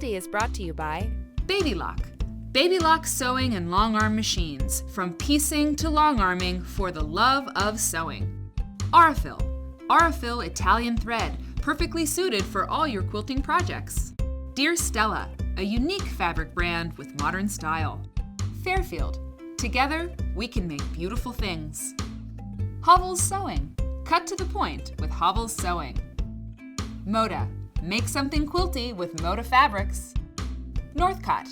Quilty is brought to you by Baby Lock. Baby Lock sewing and long arm machines. From piecing to long arming for the love of sewing. Aurifil. Aurifil Italian thread. Perfectly suited for all your quilting projects. Dear Stella. A unique fabric brand with modern style. Fairfield. Together, we can make beautiful things. Hovels Sewing. Cut to the point with Hovels Sewing. Moda. Make something quilty with Moda fabrics. Northcott.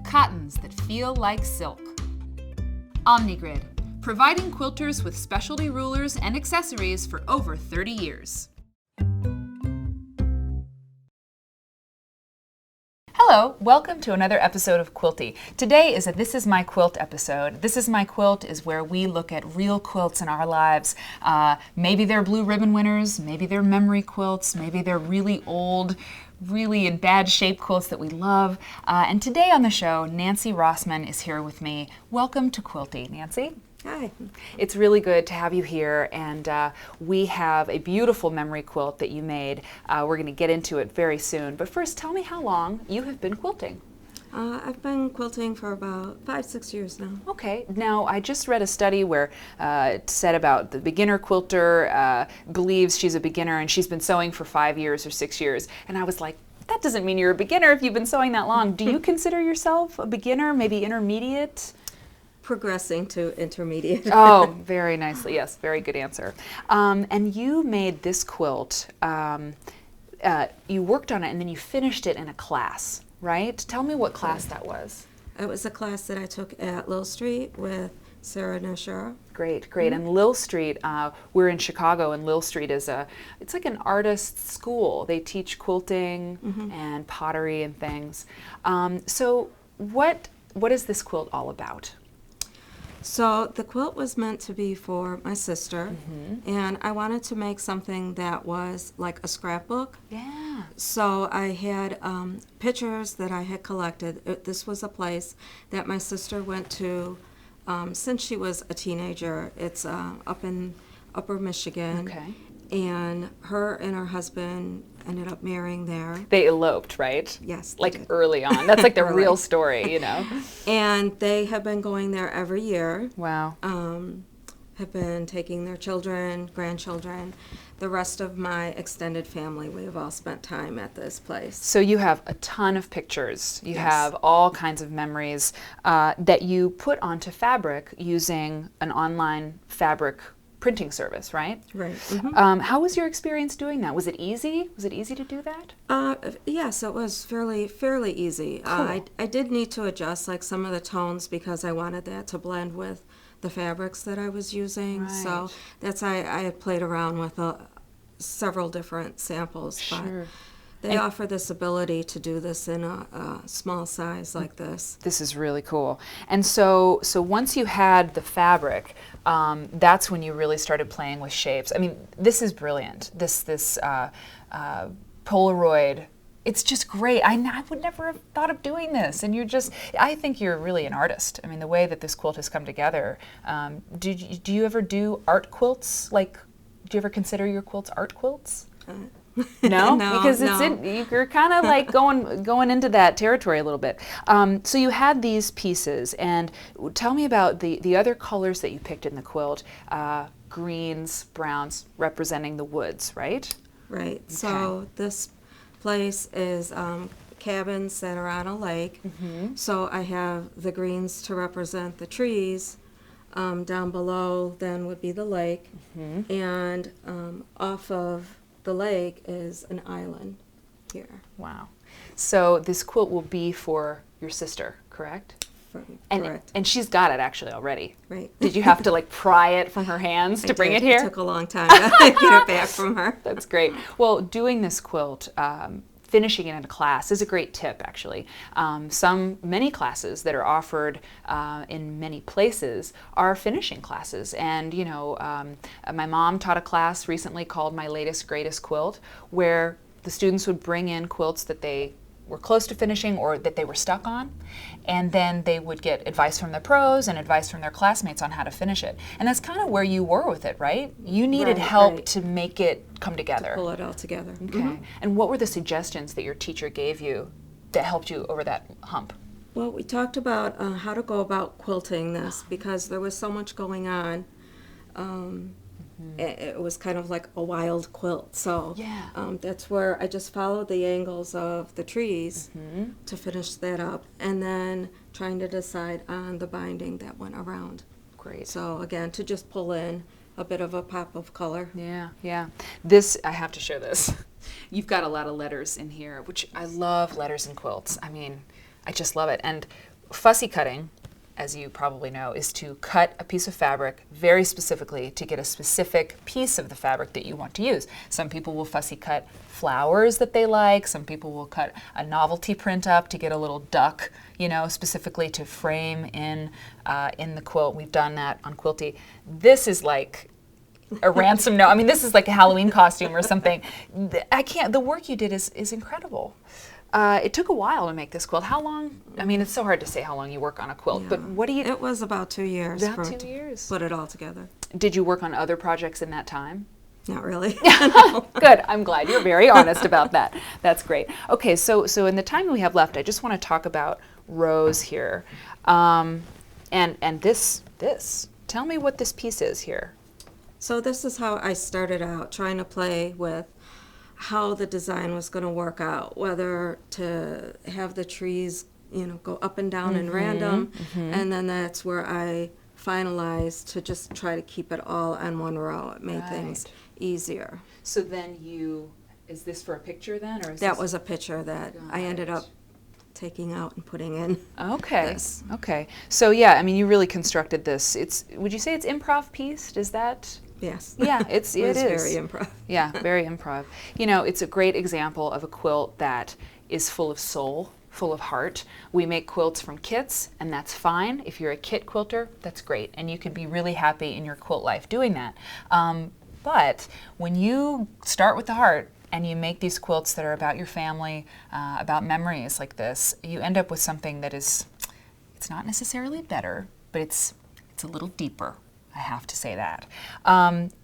Cottons that feel like silk. Omnigrid. Providing quilters with specialty rulers and accessories for over 30 years. Hello, welcome to another episode of Quilty. Today is a This Is My Quilt episode. This Is My Quilt is where we look at real quilts in our lives. Maybe they're blue ribbon winners, maybe they're memory quilts, maybe they're really old, really in bad shape quilts that we love. And today on the show, Nancy Rossman is here with me. Welcome to Quilty, Nancy. Hi. It's really good to have you here, and we have a beautiful memory quilt that you made. We're going to get into it very soon, but first tell me how long you have been quilting. I've been quilting for about 5-6 years now. Okay, now I just read a study where it said about the beginner quilter believes she's a beginner and she's been sewing for 5 years or 6 years, and I was like, that doesn't mean you're a beginner if you've been sewing that long. Do you consider yourself a beginner, maybe intermediate? Progressing to intermediate. Oh, very nicely. Yes, very good answer. And you made this quilt. You worked on it and then you finished it in a class, right? Tell me what class that was. It was a class that I took at Lil Street with Sarah Nashara. Great, great. And Lil Street, we're in Chicago, and Lil Street is it's like an artist school. They teach quilting and pottery and things. So what is this quilt all about? So the quilt was meant to be for my sister, and I wanted to make something that was like a scrapbook. Yeah. So I had pictures that I had collected. This was a place that my sister went to since she was a teenager. It's up in Upper Michigan. Okay. And her and her husband ended up marrying there. They eloped, right? Yes. Like did. early on. That's like the Early. real story, you know? And they have been going there every year. Wow. Have been taking their children, grandchildren. The rest of my extended family, we have all spent time at this place. So you have a ton of pictures. You Yes. have all kinds of memories that you put onto fabric using an online fabric printing service, right? Right. How was your experience doing that? Was it easy? Was it easy to do that? Yes, it was fairly easy. Cool. I did need to adjust like some of the tones because I wanted that to blend with the fabrics that I was using. Right. So that's I had played around with several different samples. Sure. But they offer this ability to do this in a small size like this. This is really cool. And so once you had the fabric, that's when you really started playing with shapes. I mean, this is brilliant. This Polaroid. It's just great. I would never have thought of doing this. And I think you're really an artist. I mean, the way that this quilt has come together. Do you ever do art quilts? Like, do you ever consider your quilts art quilts? No? No, Because no. you're kind of like going into that territory a little bit. So you had these pieces, and tell me about the other colors that you picked in the quilt. Greens, browns, representing the woods, right? Right. Okay. So this place is cabins that are on a lake. So I have the greens to represent the trees. Down below then would be the lake. And off of the lake is an island here. Wow. So this quilt will be for your sister, correct? Correct. And she's got it actually already. Right. Did you have to like pry it from her hands to bring it here? It took a long time to get it back from her. That's great. Well, doing this quilt, finishing it in a class is a great tip, actually. Many classes that are offered in many places are finishing classes. And, my mom taught a class recently called My Latest Greatest Quilt, where the students would bring in quilts that they were close to finishing or that they were stuck on, and then they would get advice from the pros and advice from their classmates on how to finish it. And that's kind of where you were with it, right? You needed help to make it come together. To pull it all together. Okay. And what were the suggestions that your teacher gave you that helped you over that hump? Well, we talked about how to go about quilting this because there was so much going on. It was kind of like a wild quilt. So that's where I just followed the angles of the trees to finish that up, and then trying to decide on the binding that went around. Great. So again, to just pull in a bit of a pop of color. Yeah. This, I have to show this. You've got a lot of letters in here, which I love letters in quilts. I mean, I just love it. And fussy cutting, as you probably know, is to cut a piece of fabric very specifically to get a specific piece of the fabric that you want to use. Some people will fussy cut flowers that they like. Some people will cut a novelty print up to get a little duck, specifically to frame in the quilt. We've done that on Quilty. This is like a ransom note. I mean, this is like a Halloween costume or something. The work you did is incredible. It took a while to make this quilt. How long? I mean, it's so hard to say how long you work on a quilt, but what do you... It was about 2 years. About 2 years. Put it all together. Did you work on other projects in that time? Not really. Good. I'm glad you're very honest about that. That's great. Okay, so in the time we have left, I just want to talk about rows here. And this. Tell me what this piece is here. So this is how I started out, trying to play with how the design was going to work out, whether to have the trees, go up and down in random, and then that's where I finalized to just try to keep it all on one row. It made things easier. So then is this for a picture then? Or that was a picture that I ended up taking out and putting in. Okay. This. Okay. So yeah, I mean, you really constructed this. Would you say it's improv pieced? Is that? Yes. Yeah, it is. Very improv. Yeah, very improv. It's a great example of a quilt that is full of soul, full of heart. We make quilts from kits, and that's fine. If you're a kit quilter, that's great, and you can be really happy in your quilt life doing that. But when you start with the heart and you make these quilts that are about your family, about memories like this, you end up with something that it's not necessarily better, but it's a little deeper. I have to say that.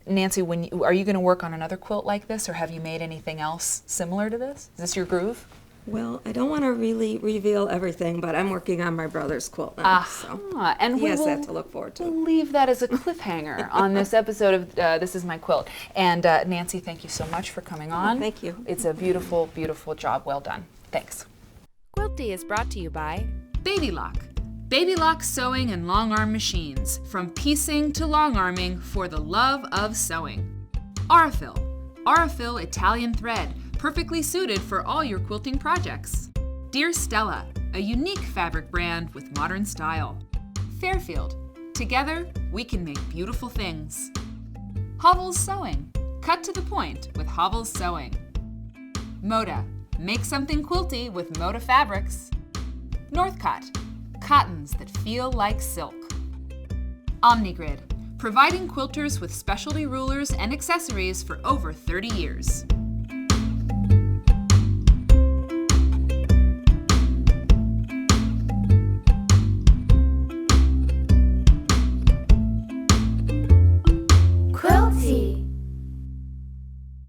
Nancy, are you going to work on another quilt like this, or have you made anything else similar to this? Is this your groove? Well, I don't want to really reveal everything, but I'm working on my brother's quilt now, so and he has that to look forward to. We'll leave that as a cliffhanger on this episode of This Is My Quilt. And Nancy, thank you so much for coming on. Thank you. It's a beautiful, beautiful job. Well done. Thanks. Quilty is brought to you by Baby Lock. Baby Lock sewing and long arm machines, from piecing to long arming for the love of sewing. Aurifil Italian thread, perfectly suited for all your quilting projects. Dear Stella, a unique fabric brand with modern style. Fairfield, together we can make beautiful things. Hovels Sewing, cut to the point with Hovels Sewing. Moda, make something quilty with Moda fabrics. Northcott, cottons that feel like silk. Omnigrid, providing quilters with specialty rulers and accessories for over 30 years.